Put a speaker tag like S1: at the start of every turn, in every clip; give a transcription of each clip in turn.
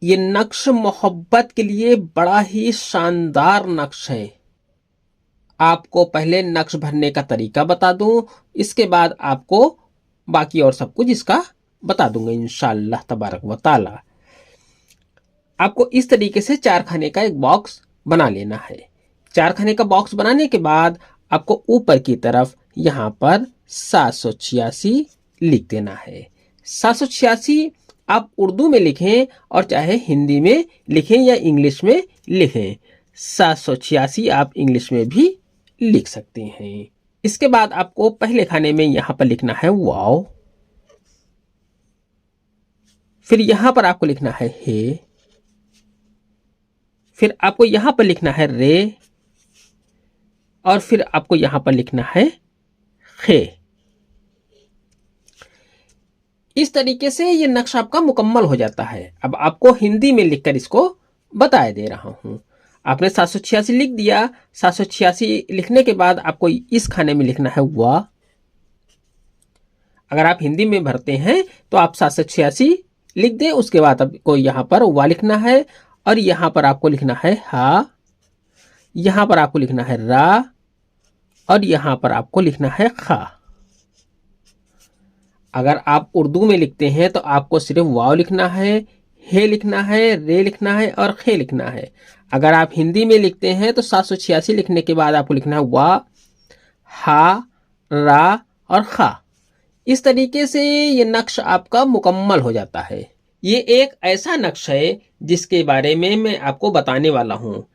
S1: ये नक्श मोहब्बत के लिए बड़ा ही शानदार नक्श है। आपको पहले नक्श भरने का तरीका बता दूं, इसके बाद आपको बाकी और सब कुछ इसका बता दूंगा इंशाअल्लाह तबारक व ताला। आपको इस तरीके से 4 खाने का एक बॉक्स बना लेना है। 4 खाने का बॉक्स बनाने के बाद आपको ऊपर की तरफ यहाँ पर 786 लिख देना है। 786 आप उर्दू में लिखें और चाहे हिंदी में लिखें या इंग्लिश में लिखें। 786 आप इंग्लिश में भी लिख सकते हैं। इसके बाद आपको पहले खाने में यहाँ पर लिखना है वाओ, फिर यहाँ पर आपको लिखना है हे, फिर आपको यहाँ पर लिखना है रे, और फिर आपको यहाँ पर लिखना है खे। इस तरीके से ये नक्शा आपका मुकम्मल हो जाता है। अब आपको हिंदी में लिखकर इसको बताए दे रहा हूं। आपने 786 लिख दिया। 786 लिखने के बाद आपको इस खाने में लिखना है वाह। अगर आप हिंदी में भरते हैं तो आप 786 लिख दें, उसके बाद आपको यहाँ पर वाह लिखना है, और यहाँ पर आपको लिखना है हा, यहाँ पर आपको लिखना है रा, और यहाँ पर आपको लिखना है खा। अगर आप उर्दू में लिखते हैं तो आपको सिर्फ वाव लिखना है, हे लिखना है, रे लिखना है और खे लिखना है। अगर आप हिंदी में लिखते हैं तो 786 लिखने के बाद आपको लिखना है वा, हा, रा और खा। इस तरीके से ये नक्श आपका मुकम्मल हो जाता है। ये एक ऐसा नक्श है जिसके बारे में मैं आपको बताने वाला हूँ,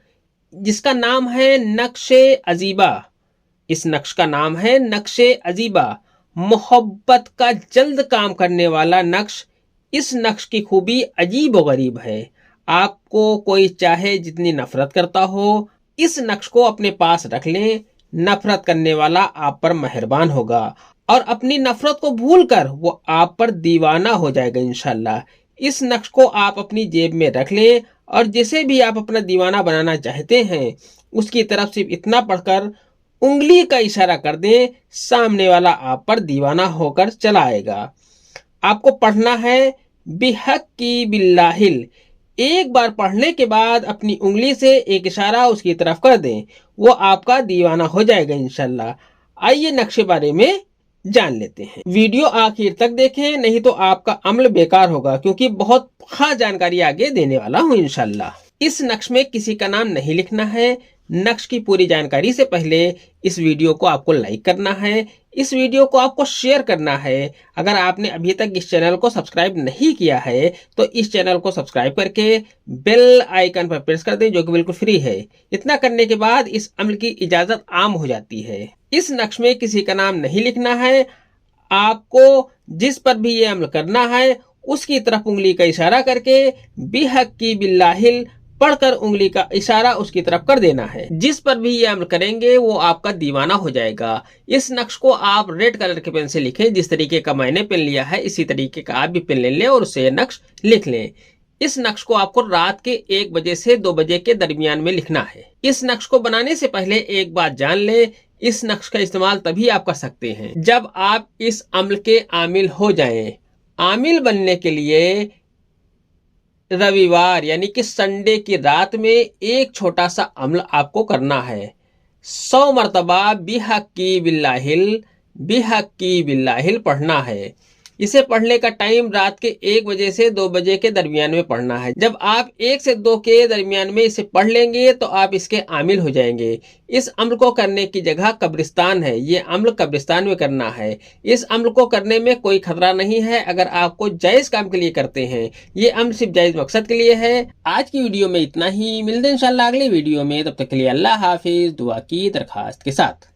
S1: जिसका नाम है नक्शे अजीबा। इस नक्श का नाम है नक्शे अजीबा, मोहब्बत का जल्द काम करने वाला नक्श। इस नक्श की खूबी अजीब व गरीब है। आपको कोई चाहे जितनी नफरत करता हो, इस नक्श को अपने पास रख लें। नफरत करने वाला आप पर मेहरबान होगा और अपनी नफरत को भूलकर वो आप पर दीवाना हो जाएगा इंशाल्लाह। इस नक्श को आप अपनी जेब में रख लें और जिसे भी आप अपना दीवाना बनाना चाहते हैं उसकी तरफ सिर्फ इतना पढ़कर उंगली का इशारा कर दें, सामने वाला आप पर दीवाना होकर चला आएगा। आपको पढ़ना है बिहक की बिल्लाहिल। एक बार पढ़ने के बाद अपनी उंगली से एक इशारा उसकी तरफ कर दें, वो आपका दीवाना हो जाएगा इंशाल्लाह। आइए नक्शे बारे में जान लेते हैं। वीडियो आखिर तक देखें, नहीं तो आपका अमल बेकार होगा, क्योंकि बहुत खास जानकारी आगे देने वाला हूँ इंशाल्लाह। इस नक्श में किसी का नाम नहीं लिखना है। नक्श की पूरी जानकारी से पहले इस वीडियो को आपको लाइक करना है, इस वीडियो को आपको शेयर करना है। अगर आपने अभी तक इस चैनल को सब्सक्राइब नहीं किया है तो इस चैनल को सब्सक्राइब करके बेल आइकन पर प्रेस कर दें, जो कि बिल्कुल फ्री है। इतना करने के बाद इस अमल की इजाजत आम हो जाती है। इस नक्श में किसी का नाम नहीं लिखना है। आपको जिस पर भी ये अमल करना है उसकी तरफ उंगली का इशारा करके बिहक की बिल्लाहिल पढ़कर उंगली का इशारा उसकी तरफ कर देना है। जिस पर भी ये अमल करेंगे वो आपका दीवाना हो जाएगा। इस नक्श को आप रेड कलर के पेन से लिखें। जिस तरीके का मैंने पेन लिया है इसी तरीके का आप भी पेन ले लें और उससे नक्श लिख लें। इस नक्श को आपको रात के 1 बजे से 2 बजे के दरमियान में लिखना है। इस नक्श को बनाने से पहले एक बात जान ले, इस नक्श का इस्तेमाल तभी आप कर सकते हैं जब आप इस अमल के आमिल हो जाएं। आमिल बनने के लिए रविवार यानी कि संडे की रात में एक छोटा सा अमल आपको करना है। 100 मरतबा बिहक की बिल्लाहिल पढ़ना है। इसे पढ़ने का टाइम रात के 1 बजे से 2 बजे के दरमियान में पढ़ना है। जब आप 1 से 2 के दरमियान में इसे पढ़ लेंगे तो आप इसके आमिल हो जाएंगे। इस अमल को करने की जगह कब्रिस्तान है। ये अमल कब्रिस्तान में करना है। इस अमल को करने में कोई खतरा नहीं है अगर आपको जायज काम के लिए करते हैं। ये अमल सिर्फ जायज मकसद के लिए है। आज की वीडियो में इतना ही। मिलते हैं इंशाल्लाह अगली वीडियो में। तब तक के लिए अल्लाह हाफिज, दुआ की दरखास्त के साथ।